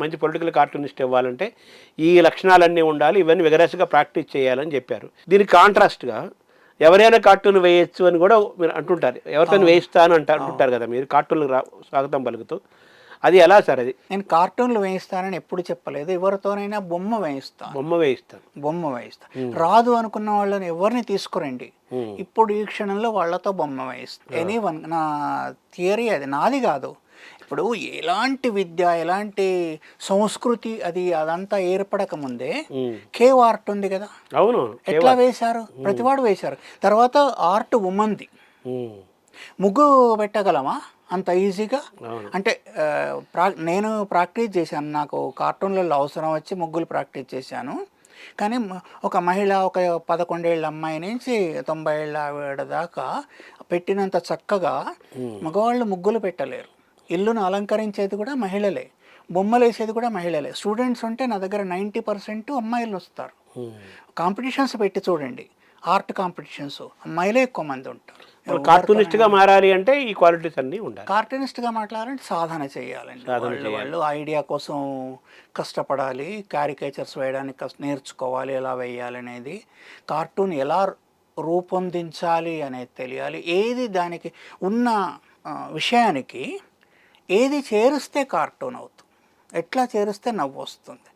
మంచి political cartoonist ఇవ్వాలంటే ఈ లక్షణాలన్నీ ఉండాలి, ఇవన్నీ విగరస్గా ప్రాక్టీస్ చేయాలని చెప్పారు. దీనికి కాంట్రాస్ట్గా ఎవరైనా కార్టూన్ వేయచ్చు అని కూడా మీరు అంటుంటారు, ఎవరితోనే వేయిస్తాను అంటుంటారు కదా మీరు కార్టూన్లు స్వాగతం పలుకుతూ. అది ఎలా సార్? అది నేను కార్టూన్లు వేయిస్తానని ఎప్పుడు చెప్పలేదు. ఎవరితోనైనా బొమ్మ వేయిస్తాను. బొమ్మ వేయిస్తాను. రాదు అనుకున్న వాళ్ళని ఎవరిని తీసుకురండి, ఇప్పుడు ఈ క్షణంలో వాళ్ళతో బొమ్మ వేయిస్తాను. ఎనీవన్, నా థియరీ అది, నాది కాదు. ఇప్పుడు ఎలాంటి విద్య, ఎలాంటి సంస్కృతి అదంతా ఏర్పడక ముందే కేవ్ ఆర్ట్ ఉంది కదా. అవును, ఎట్లా వేశారు? ప్రతివాడు వేశారు. తర్వాత ఆర్ట్ ఉమంది. ముగ్గు పెట్టగలమా అంత ఈజీగా? అంటే నేను ప్రాక్టీస్ చేశాను, నాకు కార్టూన్లలో అవసరం వచ్చి ముగ్గులు ప్రాక్టీస్ చేశాను. కానీ ఒక మహిళ, ఒక 11 ఏళ్ళ అమ్మాయి నుంచి 90 ఏళ్ళ ఆవిడ దాకా పెట్టినంత చక్కగా మగవాళ్ళు ముగ్గులు పెట్టలేరు. ఇల్లును అలంకరించేది కూడా మహిళలే, బొమ్మలు వేసేది కూడా మహిళలే. స్టూడెంట్స్ ఉంటే నా దగ్గర 90% అమ్మాయిలు వస్తారు. కాంపిటీషన్స్ పెట్టి చూడండి, ఆర్ట్ కాంపిటీషన్స్, అమ్మాయిలే ఎక్కువ మంది ఉంటారు. కార్టూనిస్ట్గా మారాలి అంటే ఈ క్వాలిటీస్ అన్నీ ఉండాలి. కార్టూనిస్ట్గా మాట్లాడాలంటే సాధన చేయాలండి. వాళ్ళు ఐడియా కోసం కష్టపడాలి, క్యారికేచర్స్ వేయడానికి నేర్చుకోవాలి, ఎలా వేయాలనేది, కార్టూన్ ఎలా రూపొందించాలి అనేది తెలియాలి. ఏది దానికి ఉన్న విషయానికి ఏది చేరిస్తే కార్టూన్ అవుతుంది, ఎట్లా చేరిస్తే నవ్వు వస్తుంది,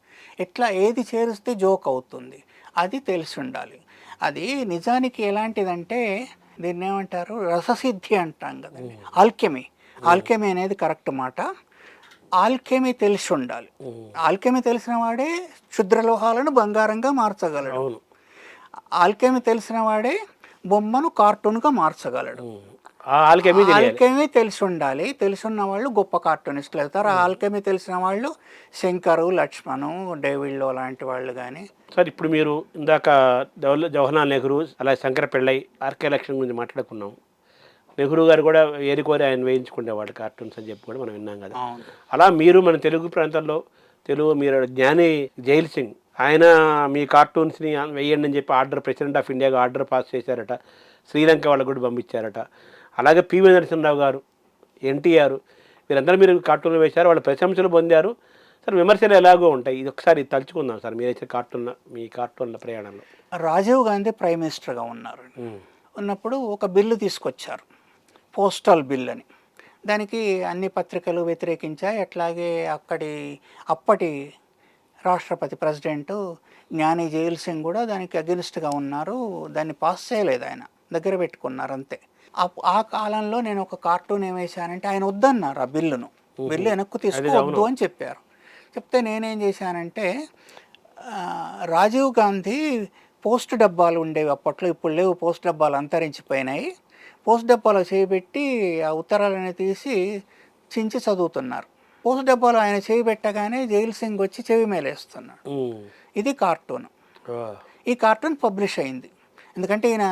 ఏది చేరిస్తే జోక్ అవుతుంది, అది తెలిసి ఉండాలి. అది నిజానికి ఎలాంటిదంటే దీన్ని ఏమంటారు, రససిద్ధి అంటాం కదండి, ఆల్కెమీ అనేది కరెక్ట్ మాట. ఆల్కెమీ తెలిసి ఉండాలి. ఆల్కెమీ తెలిసిన వాడే క్షుద్రలోహాలను బంగారంగా మార్చగలడు. ఆల్కెమీ తెలిసిన వాడే బొమ్మను కార్టూన్గా మార్చగలడు. ఆల్కెమీ తెలిసి ఉండాలి. తెలుసున్న వాళ్ళు గొప్ప కార్టూనిస్టులు అవుతారు. ఆల్కెమీ తెలిసిన వాళ్ళు శంకరు, లక్ష్మణు, డేవిడ్లో లాంటి వాళ్ళు. కానీ సార్, ఇప్పుడు మీరు ఇందాక జవహర్లాల్ నెహ్రూ, అలాగే శంకర పిళ్ళై, ఆర్కే లక్ష్మణ్ గురించి మాట్లాడుకున్నాం. నెహ్రూ గారు కూడా ఏరికోరి ఆయన వేయించుకునేవాడు కార్టూన్స్ అని చెప్పి కూడా మనం విన్నాం కదా. అలా మీరు మన తెలుగు ప్రాంతాల్లో మీరు జ్ఞాని జైల్ సింగ్, ఆయన మీ కార్టూన్స్ని వేయండి అని చెప్పి ప్రెసిడెంట్ ఆఫ్ ఇండియాగా ఆర్డర్ పాస్ చేశారట. శ్రీలంక వాళ్ళకు కూడా పంపించారట. అలాగే పివి నరసింహరావు గారు, ఎన్టీఆర్, వీరందరూ మీరు కార్టూన్లు వేశారు, వాళ్ళు ప్రశంసలు పొందారు. సార్, విమర్శలు ఎలాగో ఉంటాయి, ఇది ఒకసారి తలుచుకుందాం సార్. మీరైతే మీ కార్టూన్ల ప్రయాణంలో రాజీవ్ గాంధీ ప్రైమ్ మినిస్టర్గా ఉన్నప్పుడు ఒక బిల్లు తీసుకొచ్చారు, పోస్టల్ బిల్ అని. దానికి అన్ని పత్రికలు వ్యతిరేకించాయి. అట్లాగే అప్పటి రాష్ట్రపతి ప్రెసిడెంట్ జ్ఞాని జైల్ సింగ్ కూడా దానికి అగెనిస్ట్గా ఉన్నారు. దాన్ని పాస్ చేయలేదు, ఆయన దగ్గర పెట్టుకున్నారు అంతే. ఆ కాలంలో నేను ఒక కార్టూన్ ఏం వేశానంటే, ఆయన వద్దన్నారు ఆ బిల్లు వెనక్కు తీసుకోవద్దు అని చెప్పారు. చెప్తే నేనేం చేశానంటే, రాజీవ్ గాంధీ పోస్ట్ డబ్బాలు ఉండేవి అప్పట్లో, ఇప్పుడు లేవు, పోస్ట్ డబ్బాలు అంతరించిపోయినాయి. పోస్ట్ డబ్బాలో చేయబెట్టి ఆ ఉత్తరాలని తీసి చించి చదువుతున్నారు. పోస్ట్ డబ్బాలో ఆయన చేయి పెట్టగానే జైల్ సింగ్ వచ్చి చెవి మేలేస్తున్నాడు. ఇది కార్టూన్. ఈ కార్టూన్ పబ్లిష్ అయింది. ఎందుకంటే ఈయన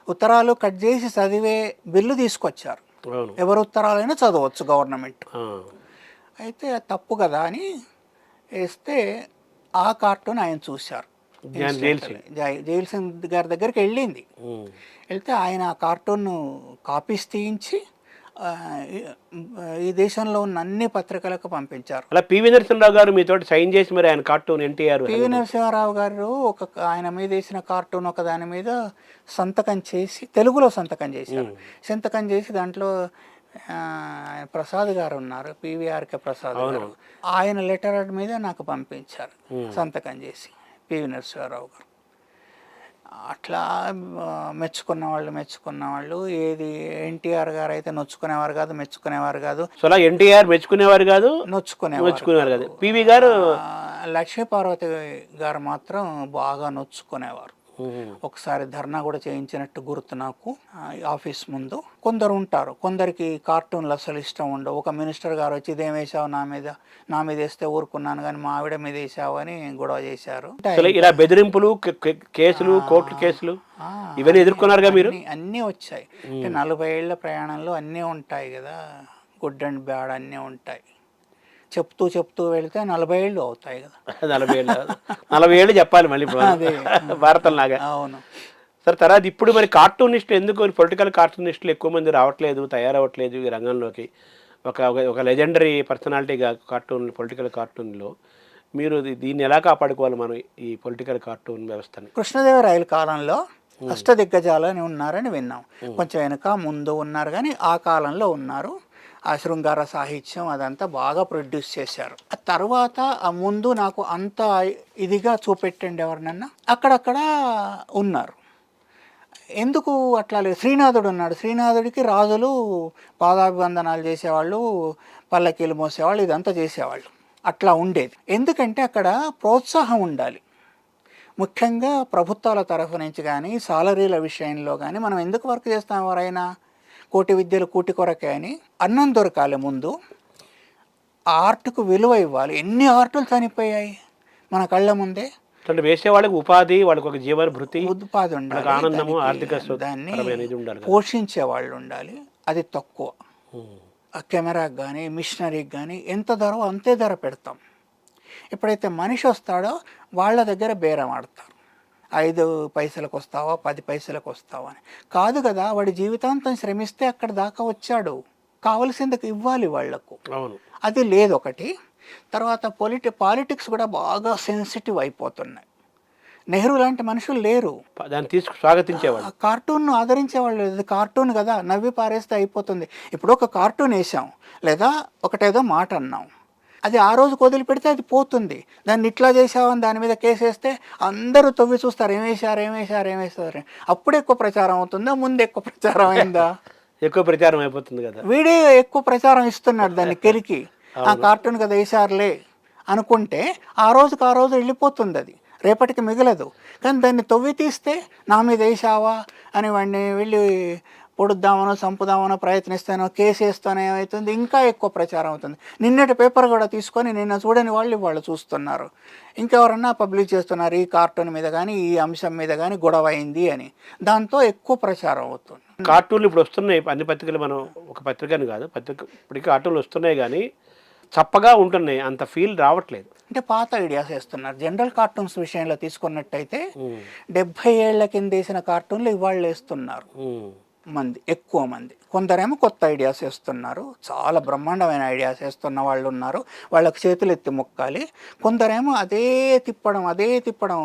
ఉత్తరాలు కట్ చేసి చదివే బిల్లు తీసుకొచ్చారు. ఎవరు ఉత్తరాలైనా చదవచ్చు గవర్నమెంట్. అయితే తప్పు కదా అని వేస్తే ఆ కార్టూన్ ఆయన చూశారు. జైల్ సింగ్ గారి దగ్గరికి వెళ్తే ఆయన ఆ కార్టూన్ కాపీస్ తీయించి ఈ దేశంలో ఉన్న అన్ని పత్రికలకు పంపించారు. అలా పివి నరసింహరావు గారు మీతో సైన్ చేసి మరి ఆయన కార్టూన్ ఎన్టీఆర్ పివి నరసింహారావు గారు ఆయన మీద వేసిన కార్టూన్ ఒక దాని మీద సంతకం చేసి, తెలుగులో సంతకం చేశారు. సంతకం చేసి దాంట్లో ప్రసాద్ గారు ఉన్నారు, పివిఆర్కే ప్రసాద్ గారు, ఆయన లెటర్ మీద నాకు పంపించారు సంతకం చేసి, పివి నరసింహారావు గారు. అట్లా మెచ్చుకున్న వాళ్ళు. ఏది ఎన్టీఆర్ గారు అయితే నొచ్చుకునేవారు కాదు, మెచ్చుకునేవారు కాదు. ఎన్టీఆర్ మెచ్చుకునేవారు కాదు, నొచ్చుకునేవారు కాదు. పివి గారు, లక్ష్మీపార్వతి గారు మాత్రం బాగా నొచ్చుకునేవారు. ఒకసారి ధర్నా కూడా చేయించినట్టు గుర్తు నాకు, ఆఫీస్ ముందు. కొందరు ఉంటారు, కొందరికి కార్టూన్లు అసలు ఇష్టం ఉండవు. ఒక మినిస్టర్ గారు వచ్చి ఇదేం వేసావు నా మీద వేస్తే ఊరుకున్నాను, కానీ మా ఆవిడ మీద వేసావు అని గొడవ చేశారు. ఇలా బెదిరింపులు, కేసులు, కోర్టు కేసులు ఇవన్నీ ఎదుర్కొన్నారుగా మీరు? అన్నీ వచ్చాయి. 40 ఏళ్ల ప్రయాణంలో అన్నీ ఉంటాయి కదా, గుడ్ అండ్ బ్యాడ్ అన్నీ ఉంటాయి. చెప్తూ వెళితే 40 ఏళ్ళు అవుతాయి కదా. 40 ఏళ్ళు చెప్పాలి మళ్ళీ భారతం లాగా. అవును సార్. తర్వాత ఇప్పుడు మరి కార్టూనిస్టులు ఎందుకు, పొలిటికల్ కార్టూనిస్టులు ఎక్కువ మంది తయారవట్లేదు ఈ రంగంలోకి? ఒక ఒక లెజెండరీ పర్సనాలిటీగా పొలిటికల్ కార్టూన్లో మీరు దీన్ని ఎలా కాపాడుకోవాలి మనం ఈ పొలిటికల్ కార్టూన్ వ్యవస్థని? కృష్ణదేవరాయల కాలంలో అష్టదిగ్గజాలు అని ఉన్నారని విన్నాం. కొంచెం వెనుక ముందు ఉన్నారు, కానీ ఆ కాలంలో ఉన్నారు. ఆ శృంగార సాహిత్యం అదంతా బాగా ప్రొడ్యూస్ చేశారు. ఆ తర్వాత ఆ ముందు నాకు అంత ఇదిగా చూపెట్టండి ఎవరినన్నా, అక్కడక్కడ ఉన్నారు. ఎందుకు అట్లా లేదు? శ్రీనాథుడు ఉన్నాడు. శ్రీనాథుడికి రాజులు పాదాభివందనాలు చేసేవాళ్ళు, పల్లకీలు మోసేవాళ్ళు, ఇదంతా చేసేవాళ్ళు. అట్లా ఉండేది. ఎందుకంటే అక్కడ ప్రోత్సాహం ఉండాలి. ముఖ్యంగా ప్రభుత్వాల తరఫు నుంచి కానీ సాలరీల విషయంలో కానీ మనం ఎందుకు వర్క్ చేస్తాం? ఎవరైనా కోటి విద్యలు కూటి కొరకే అని. అన్నం దొరకాలి ముందు, ఆర్ట్కు విలువ ఇవ్వాలి. ఎన్ని ఆర్టులు చనిపోయాయి మన కళ్ళ ముందే. అంటే వేసేవాళ్ళకి ఉపాధి, వాళ్ళకి ఒక జీవన భృతి, ఉపాధి ఉండాలి, ఆనందము, ఆర్థిక దాన్ని పోషించే వాళ్ళు ఉండాలి. అది తక్కువ. ఆ కెమెరాకి కానీ మిషనరీకి కానీ ఎంత ధర అంతే ధర పెడతాం. ఎప్పుడైతే మనిషి వస్తాడో వాళ్ళ దగ్గర బేరం ఆడతారు. 5 పైసలకు వస్తావా, 10 పైసలకు వస్తావా అని. కాదు కదా, వాడి జీవితాంతం శ్రమిస్తే అక్కడ దాకా వచ్చాడు, కావలసింది ఇవ్వాలి వాళ్లకు. అది లేదు ఒకటి. తర్వాత పాలిటిక్స్ కూడా బాగా సెన్సిటివ్ అయిపోతున్నాయి. నెహ్రూ లాంటి మనుషులు లేరు, దాన్ని స్వాగతించేవాళ్ళు, కార్టూన్ను ఆదరించేవాళ్ళు. ఇది కార్టూన్ కదా, నవ్వి పారేస్తే అయిపోతుంది. ఇప్పుడు ఒక కార్టూన్ వేసాం లేదా ఒకటేదో మాట అన్నాం, అది ఆ రోజుకు వదిలిపెడితే అది పోతుంది. దాన్ని ఇట్లా చేసావని దాని మీద కేసు వేస్తే అందరూ తవ్వి చూస్తారు, ఏమేశారు. అప్పుడు ఎక్కువ ప్రచారం అవుతుందా, ముందు ఎక్కువ ప్రచారం అయిందా? ఎక్కువ ప్రచారం అయిపోతుంది కదా. వీడే ఎక్కువ ప్రచారం ఇస్తున్నాడు దాన్ని కెలికి. ఆ కార్టూన్ కదా వేసారులే అనుకుంటే ఆ రోజుకు ఆ రోజు వెళ్ళిపోతుంది, అది రేపటికి మిగలదు. కానీ దాన్ని తవ్వి తీస్తే నా మీద వేసావా అని వాడిని వెళ్ళి పొడుద్దామనో చంపుదామనో ప్రయత్నిస్తానో కేసు వేస్తానో ఏమవుతుంది, ఇంకా ఎక్కువ ప్రచారం అవుతుంది. నిన్నటి పేపర్ కూడా తీసుకొని నిన్న చూడని వాళ్ళు చూస్తున్నారు, ఇంకెవరన్నా పబ్లిష్ చేస్తున్నారు ఈ కార్టూన్ మీద కానీ ఈ అంశం మీద కానీ గొడవ అయింది అని. దాంతో ఎక్కువ ప్రచారం అవుతుంది. కార్టూన్లు ఇప్పుడు వస్తున్నాయి అన్ని పత్రికలు, మనం ఒక పత్రికని కాదు, ఇప్పటికీ కార్టూన్లు వస్తున్నాయి కానీ చప్పగా ఉంటున్నాయి, అంత ఫీల్ రావట్లేదు. అంటే పాత ఐడియాస్ వేస్తున్నారు. జనరల్ కార్టూన్స్ విషయంలో తీసుకున్నట్టయితే 70 ఏళ్ల కింద వేసిన కార్టూన్లు ఇవాళ వేస్తున్నారు ఎక్కువ మంది. కొందరేమో కొత్త ఐడియాస్ వేస్తున్నారు, చాలా బ్రహ్మాండమైన ఐడియాస్ వేస్తున్న వాళ్ళు ఉన్నారు, వాళ్ళకి చేతులు ఎత్తి మొక్కాలి. కొందరేమో అదే తిప్పడం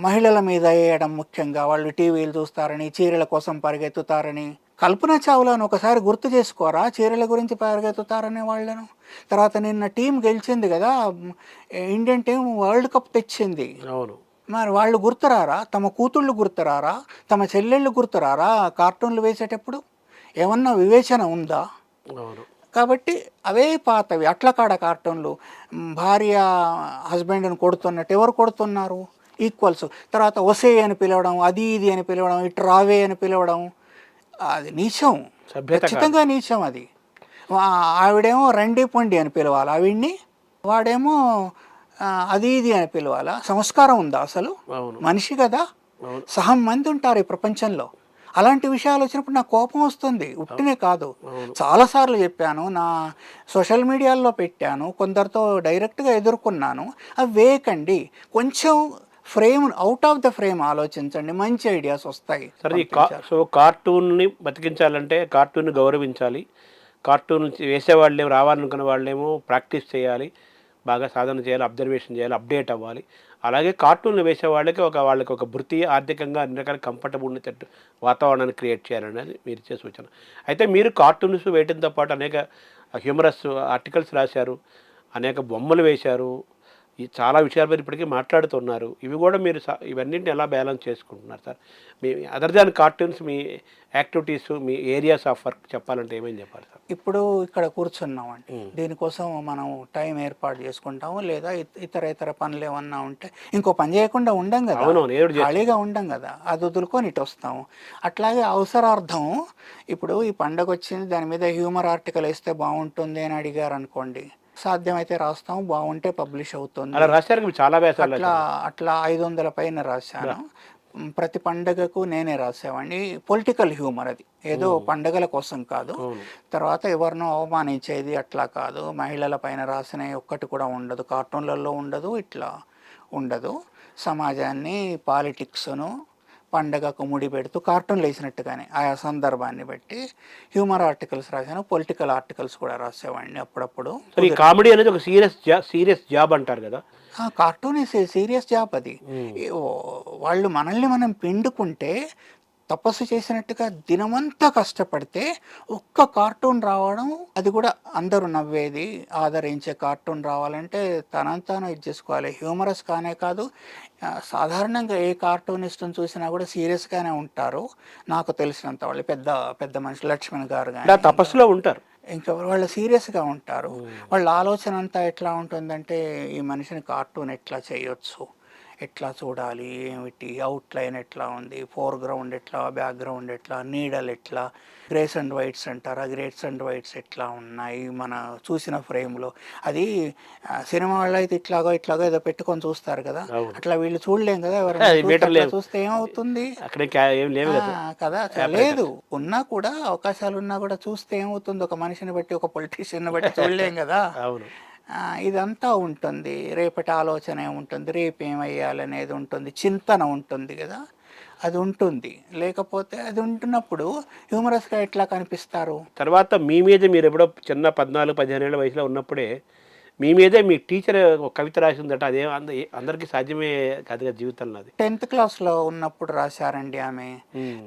మహిళల మీద వేయడం, ముఖ్యంగా వాళ్ళు టీవీలు చూస్తారని, చీరల కోసం పరిగెత్తుతారని. కల్పన చావ్లాను ఒకసారి గుర్తు చేసుకోరా, చీరల గురించి పరిగెత్తుతారనే వాళ్ళను. తర్వాత నిన్న టీం గెలిచింది కదా, ఇండియన్ టీం వరల్డ్ కప్ తెచ్చింది. అవును, మరి వాళ్ళు గుర్తురారా? తమ కూతుళ్ళు గుర్తురారా? తమ చెల్లెళ్ళు గుర్తురారా? కార్టూన్లు వేసేటప్పుడు ఏమన్నా వివేచన ఉందా? కాబట్టి అవే పాతవి అట్లకాడ కార్టూన్లు. భార్య హస్బెండ్ని కొడుతున్నట్టు ఎవరు కొడుతున్నారు? ఈక్వల్స్. తర్వాత ఒసే అని పిలవడం, అది ఇది అని పిలవడం, ఇటు రావే అని పిలవడం, అది నీచం, ఖచ్చితంగా నీచం. అది ఆవిడేమో రండి పొండి అని పిలవాలి ఆవిడ్ని, వాడేమో అది ఇది అని పిలవాలా? సంస్కారం ఉందా అసలు? మనిషి కదా, సహం మంది ఉంటారు ఈ ప్రపంచంలో. అలాంటి విషయాలు వచ్చినప్పుడు నాకు కోపం వస్తుంది, ఉట్టినే కాదు. చాలాసార్లు చెప్పాను, నా సోషల్ మీడియాలో పెట్టాను, కొందరితో డైరెక్ట్గా ఎదుర్కొన్నాను. అవి వేయకండి, కొంచెం frame, out of the frame ఆలోచించండి, మంచి ఐడియాస్ వస్తాయి. సరే, సో కార్టూన్ని బతికించాలంటే కార్టూన్ని గౌరవించాలి, కార్టూన్ వేసేవాళ్ళేమో, రావాలనుకున్న వాళ్ళేమో ప్రాక్టీస్ చేయాలి, బాగా సాధన చేయాలి, అబ్జర్వేషన్ చేయాలి, అప్డేట్ అవ్వాలి. అలాగే కార్టూన్లు వేసే వాళ్ళకి ఒక వృత్తి, ఆర్థికంగా అన్ని రకాల కంఫర్టబుల్ ఉండేటట్టు వాతావరణాన్ని క్రియేట్ చేయాలనేది మీరు ఇచ్చే సూచన. అయితే మీరు కార్టూన్స్ వేయడంతో పాటు అనేక హ్యూమరస్ ఆర్టికల్స్ రాశారు, అనేక బొమ్మలు వేశారు, ఈ చాలా విషయాల మీద ఇప్పటికీ మాట్లాడుతున్నారు. ఇవి కూడా మీరు ఇవన్నింటిని ఎలా బ్యాలెన్స్ చేసుకుంటున్నారు sir? Me other than cartoons, me activities, me areas of work చెప్పాలంటే ఏమేమి చెప్పాలి సార్? ఇప్పుడు ఇక్కడ కూర్చున్నామండి, దీనికోసం మనం టైం ఏర్పాటు చేసుకుంటాము, లేదా ఇతర పనులు ఏమన్నా ఉంటే ఇంకో పని చేయకుండా ఉండం కదా, ఖాళీగా ఉండం కదా, అది వదులుకొని ఇటు వస్తాము. అట్లాగే అవసరార్థం ఇప్పుడు ఈ పండగ వచ్చింది, దాని మీద హ్యూమర్ ఆర్టికల్ వేస్తే బాగుంటుంది అని అడిగారు అనుకోండి, సాధ్యమైతే రాస్తాము, బాగుంటే పబ్లిష్ అవుతుంది. అట్లా 500 పైన రాశాను. ప్రతి పండగకు నేనే రాసేవాడిని. పొలిటికల్ హ్యూమర్, అది ఏదో పండగల కోసం కాదు. తర్వాత ఎవరినో అవమానించేది అట్లా కాదు. మహిళల పైన రాసిన ఒక్కటి కూడా ఉండదు, కార్టూన్లలో ఉండదు, ఇట్లా ఉండదు. సమాజాన్ని, పాలిటిక్స్ను, పండగకు ముడి పెడుతూ కార్టూన్లు వేసినట్టుగానే ఆయా సందర్భాన్ని బట్టి హ్యూమర్ ఆర్టికల్స్ రాశాను, పొలిటికల్ ఆర్టికల్స్ కూడా రాసేవాడిని అప్పుడప్పుడు. సో ఈ కామెడీ అనేది ఒక సీరియస్ జాబ్ అంటారు కదా. కార్టూన్ సీరియస్ జాబ్ అది. వాళ్ళు మనల్ని మనం పిండుకుంటే తపస్సు చేసినట్టుగా దినమంతా కష్టపడితే ఒక్క కార్టూన్ రావడం, అది కూడా అందరూ నవ్వేది ఆదరించే కార్టూన్ రావాలంటే తనంతాను ఇది చేసుకోవాలి. హ్యూమరస్ కానే కాదు, సాధారణంగా ఏ కార్టూనిస్ట్ని చూసినా కూడా సీరియస్గానే ఉంటారు నాకు తెలిసినంత. వాళ్ళు పెద్ద పెద్ద మనుషులు, లక్ష్మణ్ గారు కానీ తపస్సులో ఉంటారు, ఇంకా వాళ్ళు సీరియస్గా ఉంటారు. వాళ్ళ ఆలోచన అంతా ఎట్లా ఉంటుందంటే ఈ మనిషిని కార్టూన్ ఎట్లా చేయొచ్చు, ఎట్లా చూడాలి, ఏమిటి అవుట్లైన్ ఎట్లా ఉంది, ఫోర్గ్రౌండ్ ఎట్లా, బ్యాక్గ్రౌండ్ ఎట్లా, నీడలు ఎట్లా, గ్రేస్ అండ్ వైట్స్ అంటారు, ఆ గ్రేస్ అండ్ వైట్స్ ఎట్లా ఉన్నాయి మన చూసిన ఫ్రేమ్లో. అది సినిమా వాళ్ళు అయితే ఇట్లాగో ఏదో పెట్టుకొని చూస్తారు కదా, అట్లా వీళ్ళు చూడలేం కదా. ఎవరైనా చూస్తే ఏమవుతుంది కదా. లేదు, ఉన్నా కూడా అవకాశాలు ఉన్నా కూడా చూస్తే ఏమవుతుంది, ఒక మనిషిని బట్టి ఒక పొలిటీషియన్ బట్టి చూడలేం కదా. ఇదంతా ఉంటుంది, రేపటి ఆలోచన ఏముంటుంది, రేపు ఏమయ్యాలనేది ఉంటుంది, చింతన ఉంటుంది కదా, అది ఉంటుంది. లేకపోతే అది ఉంటున్నప్పుడు హ్యూమరస్గా ఎట్లా కనిపిస్తారు. తర్వాత మీ మీద మీరు ఎప్పుడో చిన్న 14-15 ఏళ్ళ వయసులో ఉన్నప్పుడే మీ మీదే మీ టీచర్ ఒక కవిత రాసిందట, అదే అందరికీ సాధ్యమే కాదు కదా జీవితంలో. అది 10th క్లాస్లో ఉన్నప్పుడు రాశారండి ఆమె.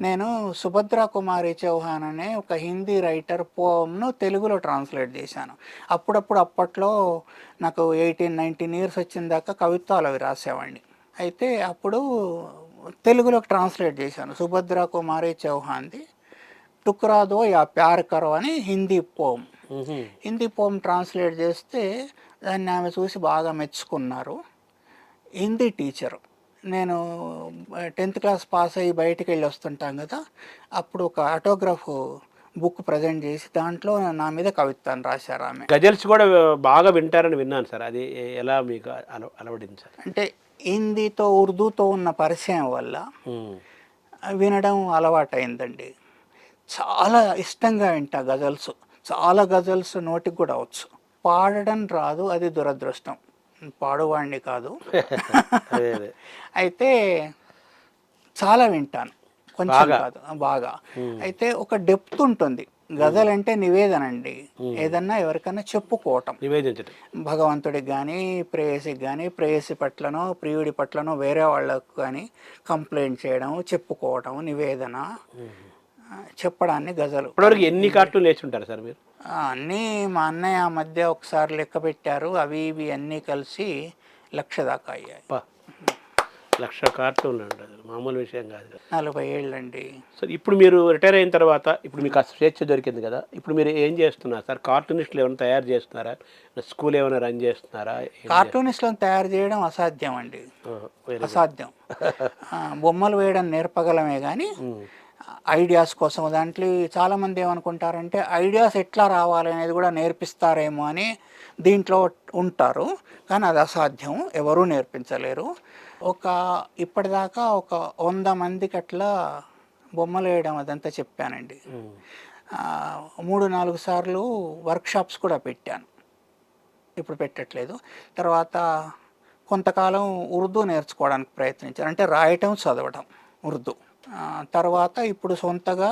నేను సుభద్రా కుమారి చౌహాన్ అనే ఒక హిందీ రైటర్ పోమ్ను తెలుగులో ట్రాన్స్లేట్ చేశాను. అప్పట్లో నాకు 18-19 ఇయర్స్ వచ్చిన దాకా కవిత్వాలు అవి రాసేవాడిని. అయితే అప్పుడు తెలుగులోకి ట్రాన్స్లేట్ చేశాను. సుభద్రా కుమారి చౌహాన్ది టుక్రాదో యా ప్యార్ కరో అని హిందీ పోమ్. హిందీ పోమ్ ట్రాన్స్లేట్ చేస్తే దాన్ని ఆమె చూసి బాగా మెచ్చుకున్నారు. హిందీ టీచరు, నేను 10th క్లాస్ పాస్ అయ్యి బయటికి వెళ్ళి వస్తుంటాం కదా, అప్పుడు ఒక ఆటోగ్రాఫ్ బుక్ ప్రజెంట్ చేసి దాంట్లో నా మీద కవిత్వాన్ని రాశారు ఆమె. గజల్స్ కూడా బాగా వింటారని విన్నాను సార్, అది ఎలా మీకు అలవడింది సార్? అంటే హిందీతో ఉర్దూతో ఉన్న పరిచయం వల్ల వినడం అలవాటైందండి. చాలా ఇష్టంగా వింటా గజల్స్, చాలా గజల్స్ నోటికి కూడా వచ్చు. పాడడం రాదు, అది దురదృష్టం, పాడువాడిని కాదు. అయితే చాలా వింటాను, కొంచెం కాదు బాగా. అయితే ఒక డెప్త్ ఉంటుంది. గజల్ అంటే నివేదన అండి, ఏదన్నా ఎవరికైనా చెప్పుకోవటం, నివేదించడం, భగవంతుడికి కానీ ప్రేయసికి కానీ, ప్రేయసి పట్లనో ప్రియుడి పట్లనో వేరే వాళ్ళకు కానీ కంప్లైంట్ చేయడం, చెప్పుకోవటం, నివేదన చెప్పడాన్ని గజలు. ఇప్పటివరకు ఎన్ని కార్టూన్లు వేసుంటారు సార్ మీరు? అన్నీ మా అన్నయ్య ఆ మధ్య ఒకసారి లెక్క పెట్టారు, అవి ఇవి అన్నీ కలిసి 1,00,000 దాకా అయ్యాయి. 1,00,000 కార్టూన్లు ఉండదు, మామూలు విషయం కాదు. 40 ఏళ్ళండి. సార్ ఇప్పుడు మీరు రిటైర్ అయిన తర్వాత ఇప్పుడు మీకు ఆ స్వేచ్ఛ దొరికింది కదా, ఇప్పుడు మీరు ఏం చేస్తున్నారు సార్? కార్టూనిస్టులు ఏమైనా తయారు చేస్తున్నారా, స్కూల్ ఏమైనా రన్ చేస్తున్నారా? కార్టూనిస్టులను తయారు చేయడం అసాధ్యం అండి, అసాధ్యం. బొమ్మలు వేయడం నేర్పగలమే కానీ ఐడియాస్ కోసం, దాంట్లో చాలామంది ఏమనుకుంటారంటే ఐడియాస్ ఎట్లా రావాలి అనేది కూడా నేర్పిస్తారేమో అని దీంట్లో ఉంటారు, కానీ అది అసాధ్యం, ఎవరూ నేర్పించలేరు. ఇప్పటిదాకా ఒక 100 మందికి అట్లా బొమ్మలు వేయడం అదంతా చెప్పానండి. 3-4 సార్లు వర్క్షాప్స్ కూడా పెట్టాను, ఇప్పుడు పెట్టట్లేదు. తర్వాత కొంతకాలం ఉర్దూ నేర్చుకోవడానికి ప్రయత్నించాను, అంటే రాయటం చదవటం ఉర్దూ. తర్వాత ఇప్పుడు సొంతగా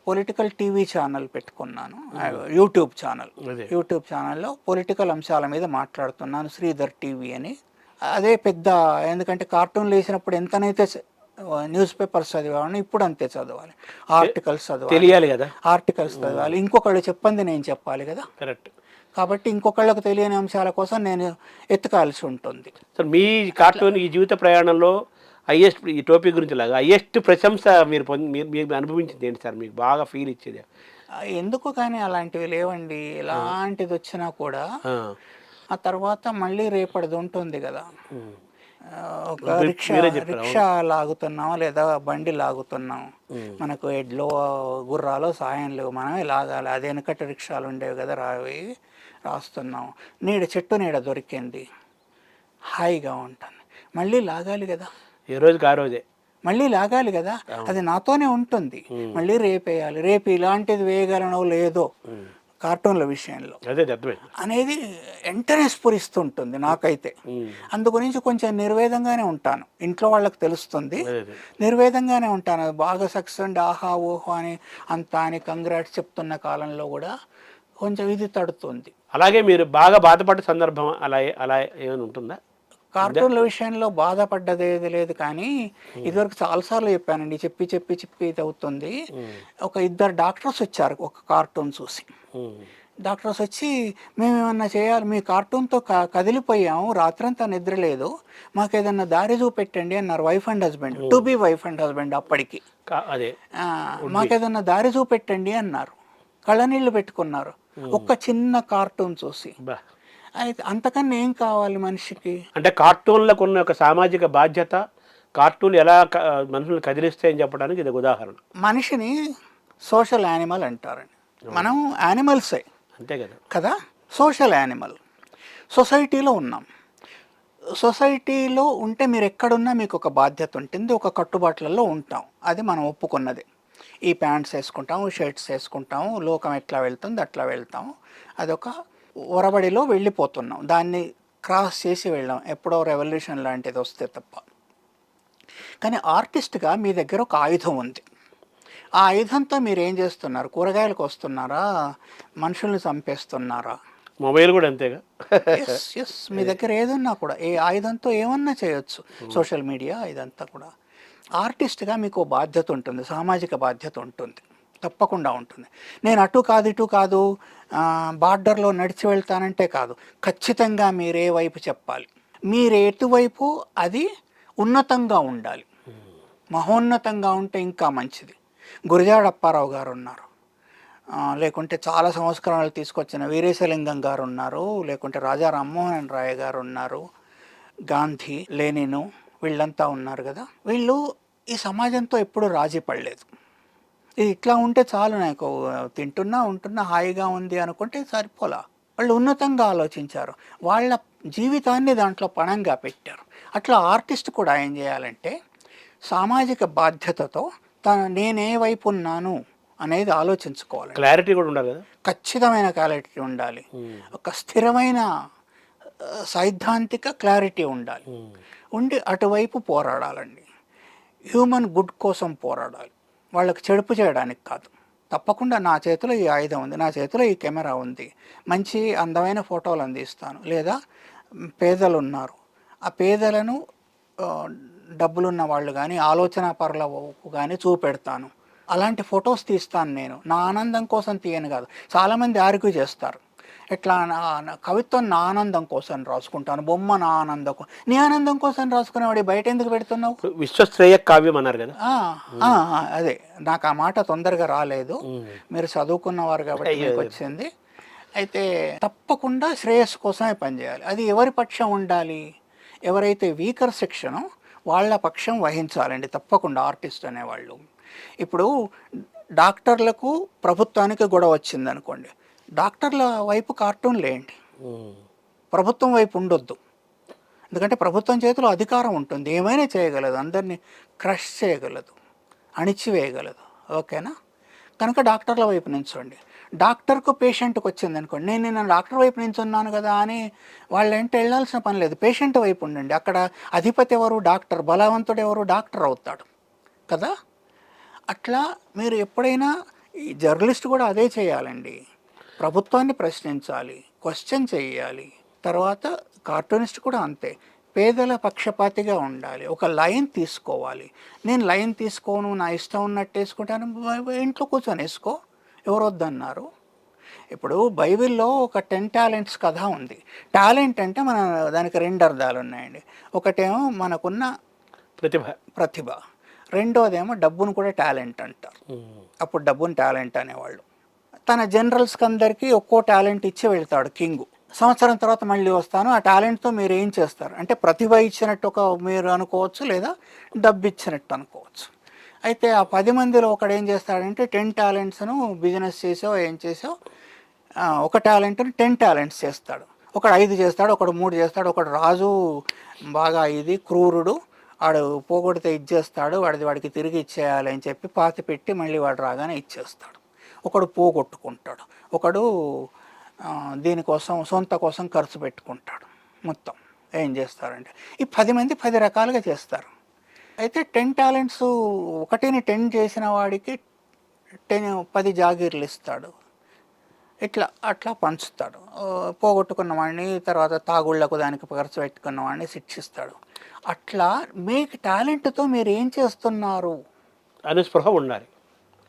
పొలిటికల్ టీవీ ఛానల్ పెట్టుకున్నాను, యూట్యూబ్ ఛానల్లో పొలిటికల్ అంశాల మీద మాట్లాడుతున్నాను, శ్రీధర్ టీవీ అని. అదే పెద్ద, ఎందుకంటే కార్టూన్లు వేసినప్పుడు ఎంతనైతే న్యూస్ పేపర్స్ చదివాను, ఇప్పుడు అంతే చదవాలి, ఆర్టికల్స్ చదవాలి, తెలియాలి కదా, ఆర్టికల్స్ చదవాలి, ఇంకొకళ్ళు చెప్పింది నేను చెప్పాలి కదా. కరెక్ట్. కాబట్టి ఇంకొకళ్ళకు తెలియని అంశాల కోసం నేను ఎత్తుకాల్సి ఉంటుంది. సార్ మీ కార్టూన్ ఈ జీవిత ప్రయాణంలో హైయెస్ట్, ఈ టోపిక్ గురించి లాగా హైయెస్ట్ ప్రశంస మీరు మీరు అనుభవించింది ఏంటి సార్, మీకు బాగా ఫీల్ ఇచ్చేది? ఎందుకు కానీ అలాంటివి లేవండి, ఎలాంటిది వచ్చినా కూడా ఆ తర్వాత మళ్ళీ రేపటిది ఉంటుంది కదా. ఒక రిక్షా లాగుతున్నాం లేదా బండి లాగుతున్నాం, మనకు ఎడ్లో గుర్రాలో సాయం లేవు, మనమే లాగాలి. అది వెనకటి రిక్షాలు ఉండేవి కదా, రాస్తున్నాం, చెట్టు నీడ దొరికింది, హాయిగా ఉంటుంది, మళ్ళీ లాగాలి కదా, ఏ రోజుకి ఆ రోజే మళ్ళీ లాగాలి కదా, అది నాతోనే ఉంటుంది, మళ్ళీ రేపు వేయాలి. రేపు ఇలాంటిది వేయగలనో లేదో కార్టూన్ల విషయంలో అదే అర్థమైంది. అనేది వెంటనే స్ఫురిస్తుంటుంది నాకైతే. అందు గురించి కొంచెం నిర్వేదంగానే ఉంటాను, ఇంట్లో వాళ్ళకి తెలుస్తుంది, నిర్వేదంగానే ఉంటాను. బాగా సక్సెస్ అండి, ఆహా ఓహో అని అంత అని కంగ్రాట్స్ చెప్తున్న కాలంలో కూడా కొంచెం ఇది తడుతుంది. అలాగే మీరు బాగా బాధపడ్డ సందర్భం అలా అలా ఏమైనా ఉంటుందా? కార్టూన్ల విషయంలో బాధపడ్డదేది లేదు, కానీ ఇదివరకు చాలాసార్లు చెప్పానండి, చెప్పి చెప్పి చెప్పి ఇది అవుతుంది. ఒక ఇద్దరు డాక్టర్స్ వచ్చారు ఒక కార్టూన్ చూసి. డాక్టర్స్ వచ్చి, మేము ఏమన్నా చేయాలి, మీ కార్టూన్తో కదిలిపోయాము, రాత్రంతా నిద్ర లేదు, మాకు ఏదన్నా దారి చూపెట్టండి అన్నారు. Wife and husband, to be wife and husband అప్పటికి. అదే మాకేదన్నా దారి చూపెట్టండి అన్నారు. కళ్ళనీళ్ళు పెట్టుకున్నారు ఒక్క చిన్న కార్టూన్ చూసి. అయితే అంతకన్నా ఏం కావాలి మనిషికి? అంటే కార్టూన్లకు ఉన్న ఒక సామాజిక బాధ్యత, కార్టూన్ ఎలా మనుషులను కదిలిస్తాయని చెప్పడానికి ఇది ఒక ఉదాహరణ. మనిషిని సోషల్ యానిమల్ అంటారండి. మనం యానిమల్సే అంతే కదా కదా, సోషల్ యానిమల్. సొసైటీలో ఉన్నాం. సొసైటీలో ఉంటే మీరు ఎక్కడున్నా మీకు ఒక బాధ్యత ఉంటుంది, ఒక కట్టుబాట్లలో ఉంటాం, అది మనం ఒప్పుకున్నది. ఈ ప్యాంట్స్ వేసుకుంటాము, షర్ట్స్ వేసుకుంటాము, లోకం ఎట్లా వెళ్తుంది అట్లా వెళ్తాము, అదొక ఒరబడిలో వెళ్ళిపోతున్నాం, దాన్ని క్రాస్ చేసి వెళ్ళాం ఎప్పుడో రెవల్యూషన్ లాంటిది వస్తే తప్ప. కానీ ఆర్టిస్ట్గా మీ దగ్గర ఒక ఆయుధం ఉంది. ఆ ఆయుధంతో మీరు ఏం చేస్తున్నారు? కూరగాయలకు వస్తున్నారా, మనుషుల్ని చంపేస్తున్నారా? మొబైల్ కూడా అంతేగా. ఎస్ మీ దగ్గర ఏదన్నా కూడా ఏ ఆయుధంతో ఏమన్నా చేయొచ్చు. సోషల్ మీడియా ఇదంతా కూడా. ఆర్టిస్ట్గా మీకు బాధ్యత ఉంటుంది, సామాజిక బాధ్యత ఉంటుంది, తప్పకుండా ఉంటుంది. నేను అటు కాదు ఇటు కాదు, బార్డర్లో నడిచి వెళ్తానంటే కాదు, ఖచ్చితంగా మీరే వైపు చెప్పాలి. మీరు ఎటువైపు అది ఉన్నతంగా ఉండాలి, మహోన్నతంగా ఉంటే ఇంకా మంచిది. గురజాడ అప్పారావు గారు ఉన్నారు, లేకుంటే చాలా సంస్కరణలు తీసుకొచ్చిన వీరేశలింగం గారు ఉన్నారు, లేకుంటే రాజా రామ్మోహన్ రాయ్ గారు ఉన్నారు, గాంధీ, లెనిను, వీళ్ళంతా ఉన్నారు కదా. వీళ్ళు ఈ సమాజంతో ఎప్పుడూ రాజీ పడలేదు. ఇది ఇట్లా ఉంటే చాలు, నాకు తింటున్నా ఉంటున్నా హాయిగా ఉంది అనుకుంటే సరిపోలా. వాళ్ళు ఉన్నతంగా ఆలోచించారు, వాళ్ళ జీవితాన్ని దాంట్లో పణంగా పెట్టారు. అట్లా ఆర్టిస్ట్ కూడా ఏం చేయాలంటే సామాజిక బాధ్యతతో నేనే వైపు ఉన్నాను అనేది ఆలోచించుకోవాలి. క్లారిటీ కూడా ఉండాలి కదా, ఖచ్చితమైన క్లారిటీ ఉండాలి, ఒక స్థిరమైన సైద్ధాంతిక క్లారిటీ ఉండాలి. ఉండి అటువైపు పోరాడాలండి. హ్యూమన్ గుడ్ కోసం పోరాడాలి, వాళ్ళకి చెడుపు చేయడానికి కాదు. తప్పకుండా నా చేతిలో ఈ ఆయుధం ఉంది, నా చేతిలో ఈ కెమెరా ఉంది, మంచి అందమైన ఫోటోలు అందిస్తాను. లేదా పేదలు ఉన్నారు, ఆ పేదలను డబ్బులున్న వాళ్ళు కానీ ఆలోచన పరులకు కానీ చూపెడతాను, అలాంటి ఫొటోస్ తీస్తాను. నేను నా ఆనందం కోసం తీయను కాదు. చాలామంది ఆర్గ్యూ చేస్తారు, ఎట్లా కవిత్వం నా ఆనందం కోసం రాసుకుంటాను, బొమ్మ నా ఆనందం కోసం. నీ ఆనందం కోసం రాసుకునేవాడి బయట ఎందుకు పెడుతున్నావు? విశ్వశ్రేయ కావ్యం అన్నారు కదా. అదే నాకు ఆ మాట తొందరగా రాలేదు, మీరు చదువుకున్నవారు కాబట్టి మీకు వచ్చింది. అయితే తప్పకుండా శ్రేయస్సు కోసమే పనిచేయాలి. అది ఎవరి పక్షం ఉండాలి? ఎవరైతే వీకర్ సెక్షనో వాళ్ళ పక్షం వహించాలండి తప్పకుండా ఆర్టిస్ట్ అనేవాళ్ళు. ఇప్పుడు డాక్టర్లకు ప్రభుత్వానికి గొడవ వచ్చింది అనుకోండి, డాక్టర్ల వైపు కార్టూన్ లేండి, ప్రభుత్వం వైపు ఉండొద్దు. ఎందుకంటే ప్రభుత్వం చేతిలో అధికారం ఉంటుంది, ఏమైనా చేయగలదు, అందరినీ క్రష్ చేయగలదు, అణిచివేయగలదు. ఓకేనా? కనుక డాక్టర్ల వైపు నించోండి. డాక్టర్కు పేషెంట్కి వచ్చింది అనుకోండి, నేను డాక్టర్ వైపు నించున్నాను కదా అని వాళ్ళంటే వెళ్ళాల్సిన పని లేదు, పేషెంట్ వైపు ఉండండి. అక్కడ అధిపతి ఎవరు? డాక్టర్. బలవంతుడు ఎవరు? డాక్టర్ అవుతాడు కదా. అట్లా మీరు ఎప్పుడైనా, ఈ జర్నలిస్ట్ కూడా అదే చేయాలండి, ప్రభుత్వాన్ని ప్రశ్నించాలి, క్వశ్చన్ చేయాలి. తర్వాత కార్టూనిస్ట్ కూడా అంతే, పేదల పక్షపాతిగా ఉండాలి, ఒక లైన్ తీసుకోవాలి. నేను లైన్ తీసుకోను, నా ఇష్టం ఉన్నట్టు వేసుకుంటాను, ఇంట్లో కూర్చొని వేసుకో, ఎవరు వద్దన్నారు? ఇప్పుడు బైబిల్లో ఒక 10 టాలెంట్స్ కథ ఉంది. టాలెంట్ అంటే మన దానికి 2 అర్థాలు ఉన్నాయండి. ఒకటేమో మనకున్న ప్రతిభ, రెండోదేమో డబ్బును కూడా టాలెంట్ అంటారు. అప్పుడు డబ్బును టాలెంట్ అనేవాళ్ళు. తన జనరల్స్కి అందరికీ ఒక్కో టాలెంట్ ఇచ్చి వెళ్తాడు కింగు. సంవత్సరం తర్వాత మళ్ళీ వస్తాను, ఆ టాలెంట్తో మీరు ఏం చేస్తారు అంటే ప్రతిభ ఇచ్చినట్టు ఒక మీరు అనుకోవచ్చు, లేదా డబ్బు ఇచ్చినట్టు అనుకోవచ్చు. అయితే ఆ 10 మందిలో ఒకడు ఏం చేస్తాడంటే 10 టాలెంట్స్ను బిజినెస్ చేసో ఏం చేసో ఒక టాలెంట్ను 10 టాలెంట్స్ చేస్తాడు. ఒకడు 5 చేస్తాడు, ఒకడు 3 చేస్తాడు. ఒకడు రాజు బాగా ఇది క్రూరుడు, వాడు పోగొడితే ఇచ్చేస్తాడు, వాడికి తిరిగి ఇచ్చేయాలి అని చెప్పి పాతి పెట్టి మళ్ళీ వాడు రాగానే ఇచ్చేస్తాడు. ఒకడు పోగొట్టుకుంటాడు, ఒకడు దీనికోసం సొంత కోసం ఖర్చు పెట్టుకుంటాడు. మొత్తం ఏం చేస్తారంటే ఈ 10 మంది 10 రకాలుగా చేస్తారు. అయితే 10 టాలెంట్స్ ఒకటిని 10 చేసిన వాడికి 10 జాగీర్లు ఇస్తాడు. అట్లా పంచుతాడు. పోగొట్టుకున్న వాడిని తర్వాత తాగుళ్లకు దానికి ఖర్చు పెట్టుకున్న వాడిని శిక్షిస్తాడు. అట్లా మీకు టాలెంట్తో మీరు ఏం చేస్తున్నారు అని స్పృహ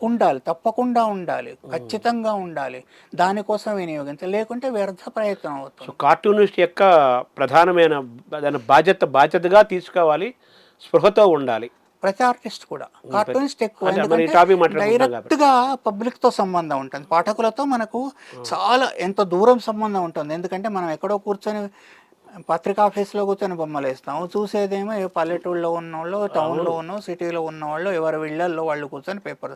ఉండాలి, తప్పకుండా ఉండాలి, ఖచ్చితంగా ఉండాలి. దానికోసం వినియోగించాలి, లేకుంటే వ్యర్థ ప్రయత్నం అవుతుంది. కార్టూనిస్ట్ యొక్క ప్రధానమైన దాని బాధ్యతగా తీసుకోవాలి, స్పృహతో ఉండాలి. ప్రతి ఆర్టిస్ట్ కూడా, కార్టూనిస్ట్ ఎక్కువ, డైరెక్ట్గా పబ్లిక్తో సంబంధం ఉంటుంది. పాఠకులతో మనకు చాలా ఎంత దూరం సంబంధం ఉంటుంది. ఎందుకంటే మనం ఎక్కడో కూర్చొని పత్రికా ఆఫీస్లో కూర్చొని బొమ్మలు వేస్తాము, చూసేదేమో పల్లెటూళ్ళలో ఉన్నవాళ్ళు, టౌన్లో ఉన్న సిటీలో ఉన్నవాళ్ళు, ఎవరి ఇళ్లల్లో వాళ్ళు కూర్చొని పేపర్.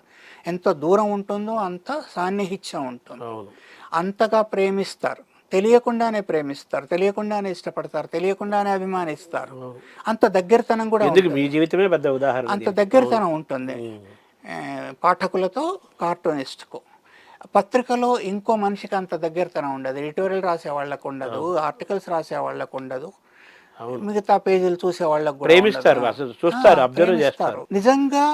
ఎంత దూరం ఉంటుందో అంత సాన్నిహిత్యం ఉంటుంది. అంతగా ప్రేమిస్తారు, తెలియకుండానే ప్రేమిస్తారు, తెలియకుండానే ఇష్టపడతారు, తెలియకుండానే అభిమానిస్తారు. అంత దగ్గరతనం కూడా, మీ జీవితమే పెద్ద ఉదాహరణ, అంత దగ్గరతనం ఉంటుంది పాఠకులతో కార్టూనిస్ట్కు. పత్రికలో ఇంకో మనిషికి అంత దగ్గరతనం ఉండదు. ఎడిటోరియల్ రాసే వాళ్ళకు ఉండదు, ఆర్టికల్స్ రాసే వాళ్ళకు ఉండదు, మిగతా పేజీలు చూసే వాళ్ళకు ప్రేమిస్తారు. నిజంగా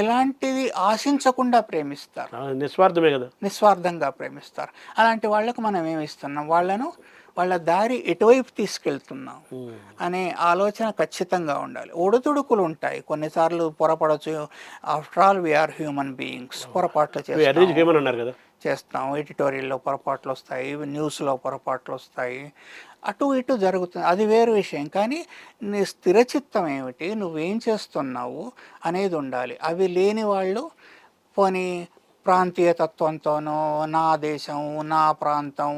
ఎలాంటిది ఆశించకుండా ప్రేమిస్తారు, నిస్వార్థమే కదా, నిస్వార్థంగా ప్రేమిస్తారు. అలాంటి వాళ్ళకు మనం ఏమి ఇస్తున్నాం, వాళ్ళ దారి ఎటువైపు తీసుకెళ్తున్నాం అనే ఆలోచన ఖచ్చితంగా ఉండాలి. ఒడుదుడుకులు ఉంటాయి, కొన్నిసార్లు పొరపడచ్చు. After all we're human beings. పొరపాట్లు చేస్తాం, ఎడిటోరియల్లో పొరపాట్లు వస్తాయి, న్యూస్లో పొరపాట్లు వస్తాయి, అటు ఇటు జరుగుతుంది, అది వేరు విషయం. కానీ నీ స్థిరచిత్తం ఏమిటి, నువ్వేం చేస్తున్నావు అనేది ఉండాలి. అవి లేని వాళ్ళు పోనీ ప్రాంతీయ తత్వంతోనో, నా దేశం, నా ప్రాంతం,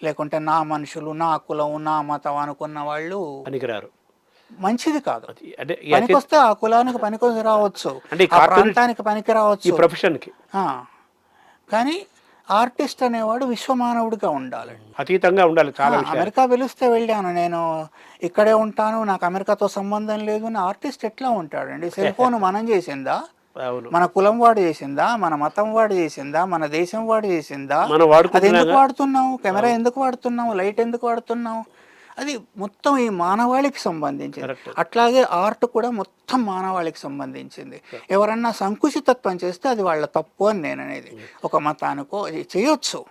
లేకుంటే నా మనుషులు, నా కులం, నా మతం అనుకున్న వాళ్ళు పనికిరారు. మంచిది కాదు. పనికొస్తే ఆ కులానికి పనికి రావచ్చు, ఆ ప్రాంతానికి పనికి రావచ్చు, ప్రొఫెషన్కి. కానీ ఆర్టిస్ట్ అనేవాడు విశ్వమానవుడిగా ఉండాలి, అతీతంగా ఉండాలి. చాలా అమెరికా పిలిస్తే వెళ్ళాను, నేను ఇక్కడే ఉంటాను, నాకు అమెరికాతో సంబంధం లేదు అని ఆర్టిస్ట్ ఎట్లా ఉంటాడండి? సెల్ ఫోన్ మనం చేసిందా, మన కులం వాడు చేసిందా, మన మతం వాడు చేసిందా, మన దేశం వాడు చేసిందా? అది ఎందుకు వాడుతున్నావు? కెమెరా ఎందుకు వాడుతున్నావు? లైట్ ఎందుకు వాడుతున్నావు? అది మొత్తం ఈ మానవాళికి సంబంధించింది. అట్లాగే ఆర్ట్ కూడా మొత్తం మానవాళికి సంబంధించింది. ఎవరన్నా సంకుచితత్వం చేస్తే అది వాళ్ళ తప్పు అని నేను అనేది. ఒక మతానికో చేయొచ్చు,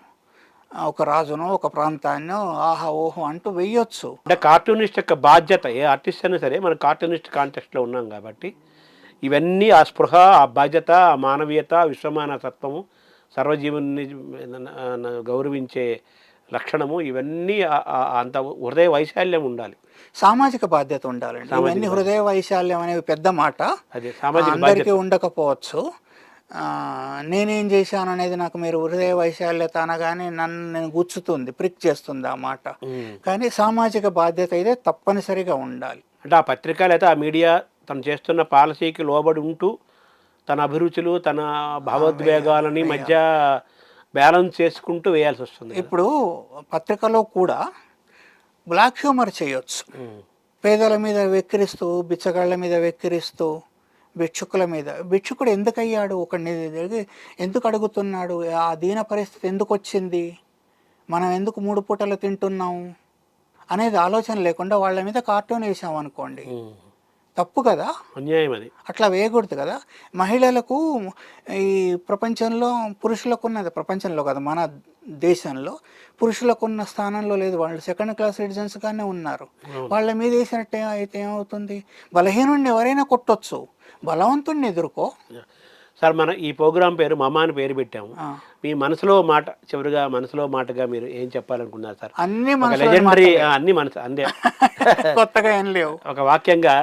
ఒక రాజునో ఒక ప్రాంతాన్నో ఆహా ఓహో అంటూ వెయ్యొచ్చు. అంటే కార్టూనిస్ట్ యొక్క బాధ్యత, ఏ ఆర్టిస్ట్ అయినా సరే, మన కార్టూనిస్ట్ కాంటెక్స్ట్లో ఉన్నాం కాబట్టి ఇవన్నీ ఆ స్పృహ, ఆ బాధ్యత, ఆ మానవీయత, విశ్వమాన తత్వము, సర్వజీవుని గౌరవించే లక్షణము, ఇవన్నీ అంత హృదయ వైశాల్యం ఉండాలి, సామాజిక బాధ్యత ఉండాలండి. ఇవన్నీ హృదయ వైశాల్యం అనేవి పెద్ద మాట, అందరికీ ఉండకపోవచ్చు. నేనేం చేశాను అనేది నాకు మీరు హృదయ వైశాల్యత అనగానే నేను గుచ్చుతుంది, ప్రిక్ చేస్తుంది ఆ మాట. కానీ సామాజిక బాధ్యత అయితే తప్పనిసరిగా ఉండాలి. అంటే ఆ పత్రికలు అయితే ఆ మీడియా తను చేస్తున్న పాలసీకి లోబడి ఉంటూ తన అభిరుచులు, తన భావోద్వేగాలని మధ్య బ్యాలెన్స్ చేసుకుంటూ వేయాల్సి వస్తుంది. ఇప్పుడు పత్రికలో కూడా బ్లాక్ హ్యూమర్ చేయొచ్చు, పేదల మీద వెక్కిరిస్తూ, బిచ్చగాళ్ళ మీద వెక్కిరిస్తూ, భిక్షుకుల మీద. భిక్షుకుడు ఎందుకు అయ్యాడు, ఒకడిని ఎందుకు అడుగుతున్నాడు, ఆ దీన పరిస్థితి ఎందుకు వచ్చింది, మనం ఎందుకు 3 పూటలు తింటున్నాం అనేది ఆలోచన లేకుండా వాళ్ళ మీద కార్టూన్ వేసాం అనుకోండి, తప్పు కదా, అన్యాయం అది. అట్లా వేయకూడదు కదా. మహిళలకు ఈ ప్రపంచంలో పురుషులకు ఉన్నది, ప్రపంచంలో కదా మన దేశంలో పురుషులకు ఉన్న స్థానంలో లేదు, వాళ్ళు సెకండ్ క్లాస్ సిటిజన్స్గానే ఉన్నారు. వాళ్ళ మీద వేసినట్టు అయితే ఏమవుతుంది? బలహీనుడిని ఎవరైనా కొట్టొచ్చు, బలవంతుడిని ఎదుర్కో. సార్, మన ఈ ప్రోగ్రాం పేరు మమ అని పేరు పెట్టాము. మీ మనసులో మాట, చివరిగా మనసులో మాటగా మీరు ఏం చెప్పాలనుకున్నారు సార్? అన్ని లెజెండరీ, అన్ని మనసు అందే, కొత్తగా ఏం లేవు. ఒక వాక్యంగా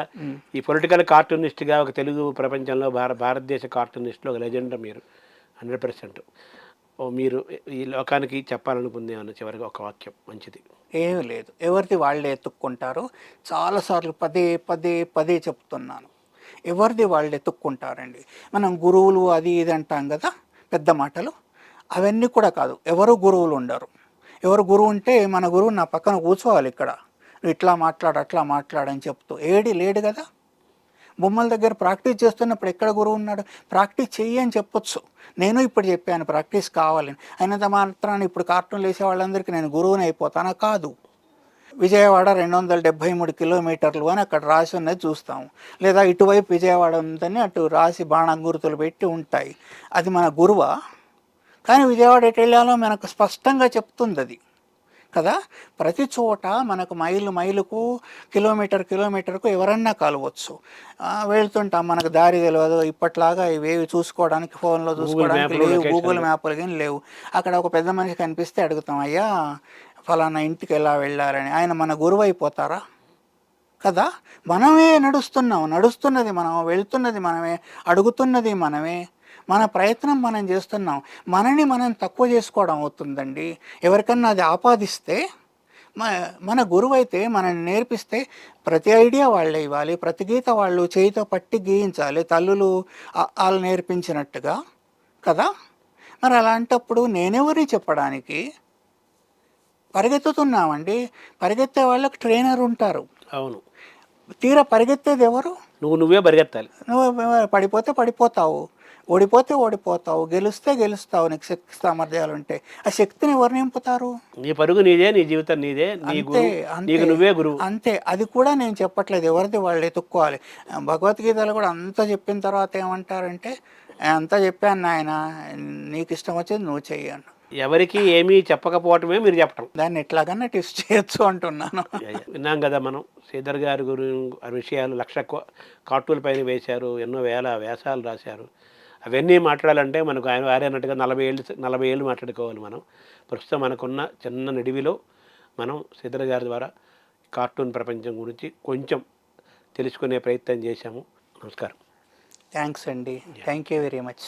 ఈ పొలిటికల్ కార్టూనిస్ట్గా ఒక తెలుగు ప్రపంచంలో భారతదేశ కార్టూనిస్ట్లో ఒక లెజెండ్ మీరు 100%. మీరు ఈ లోకానికి చెప్పాలనుకుంది అన్న చివరిగా ఒక వాక్యం మంచిది. ఏమీ లేదు, ఎవరిది వాళ్ళే ఎత్తుక్కుంటారు. చాలాసార్లు పదే చెప్తున్నాను, ఎవరిది వాళ్ళు ఎత్తుక్కుంటారండి. మనం గురువులు అది ఇది అంటాం కదా, పెద్ద మాటలు, అవన్నీ కూడా కాదు. ఎవరు గురువులు ఉండరు. ఎవరు గురువు ఉంటే మన గురువు నా పక్కన కూర్చోవాలి, ఇక్కడ నువ్వు ఇట్లా మాట్లాడు అట్లా మాట్లాడని చెప్తూ. లేడు కదా. బొమ్మల దగ్గర ప్రాక్టీస్ చేస్తున్నప్పుడు ఎక్కడ గురువు ఉన్నాడు? ప్రాక్టీస్ చెయ్యి అని చెప్పొచ్చు. నేను ఇప్పుడు చెప్పాను ప్రాక్టీస్ కావాలని, అయినంత మాత్రాన్ని ఇప్పుడు కార్టూన్లు వేసే వాళ్ళందరికీ నేను గురువుని అయిపోతానా? కాదు. విజయవాడ 273 కిలోమీటర్లు అని అక్కడ రాసి ఉన్నది చూస్తాము, లేదా ఇటువైపు విజయవాడ ఉందని అటు రాసి బాణం గుర్తులు పెట్టి ఉంటాయి. అది మన గురువా? కానీ విజయవాడ ఎటు వెళ్ళాలో మనకు స్పష్టంగా చెప్తుంది అది కదా. ప్రతి చోట మనకు మైలుకు కిలోమీటర్కు ఎవరన్నా కలవచ్చు. వెళ్తుంటాం, మనకు దారి తెలియదు, ఇప్పట్లాగా ఇవేవి చూసుకోవడానికి ఫోన్లో చూసుకోవడానికి లేవు, గూగుల్ మ్యాప్లు కానీ లేవు. అక్కడ ఒక పెద్ద మనిషి కనిపిస్తే అడుగుతాం, అయ్యా ఫలానా ఇంటికి ఎలా వెళ్ళాలని. ఆయన మన గురువు అయిపోతారా? కదా. మనమే నడుస్తున్నది మనం, వెళ్తున్నది మనమే, అడుగుతున్నది మనమే, మన ప్రయత్నం మనం చేస్తున్నాం. మనని మనం తక్కువ చేసుకోవడం అవుతుందండి. ఎవరికన్నా అది ఆపాదిస్తే, మన గురువు అయితే మనని నేర్పిస్తే ప్రతి ఐడియా వాళ్ళే ఇవ్వాలి, ప్రతి గీత వాళ్ళు చేయితో పట్టి గీయించాలి, తల్లులు వాళ్ళు నేర్పించినట్టుగా కదా. మరి అలాంటప్పుడు నేనెవరి చెప్పడానికి? పరిగెత్తుతున్నామండి, పరిగెత్తే వాళ్ళకి ట్రైనర్ ఉంటారు. అవును. తీరా పరిగెత్తేది ఎవరు? నువ్వే పరిగెత్తాలి. నువ్వు పడిపోతే పడిపోతావు, ఓడిపోతే ఓడిపోతావు, గెలిస్తే గెలుస్తావు. నీకు శక్తి సామర్థ్యాలు ఉంటాయి. ఆ శక్తిని ఎవరు నింపుతారు? నీ పరుగు నీదే, నీ జీవితం నీదే, నీకు నువ్వే గురువు. అంతే. అది కూడా నేను చెప్పట్లేదు, ఎవరిది వాళ్ళు ఎత్తుక్కోవాలి. భగవద్గీతలో కూడా అంతా చెప్పిన తర్వాత ఏమంటారంటే, అంతా చెప్పాను నాయన, నీకు ఇష్టం వచ్చేది నువ్వు చెయ్యను. ఎవరికి ఏమీ చెప్పకపోవటమే మీరు చెప్పటం. దాన్ని ఎట్లాగన్నా టిస్ట్ చేయొచ్చు అంటున్నాను. విన్నాం కదా మనం. శ్రీధర్ గారి విషయాలు 1,00,000 కార్టూన్ల పైన వేశారు, ఎన్నో వేల వ్యాసాలు రాశారు. అవన్నీ మాట్లాడాలంటే మనకు ఆయన వారేనట్టుగా 40 ఏళ్ళు మాట్లాడుకోవాలి మనం. ప్రస్తుతం మనకున్న చిన్న నిడివిలో మనం శ్రీధర్ గారి ద్వారా కార్టూన్ ప్రపంచం గురించి కొంచెం తెలుసుకునే ప్రయత్నం చేశాము. నమస్కారం. థ్యాంక్స్ అండి. Thank you very much.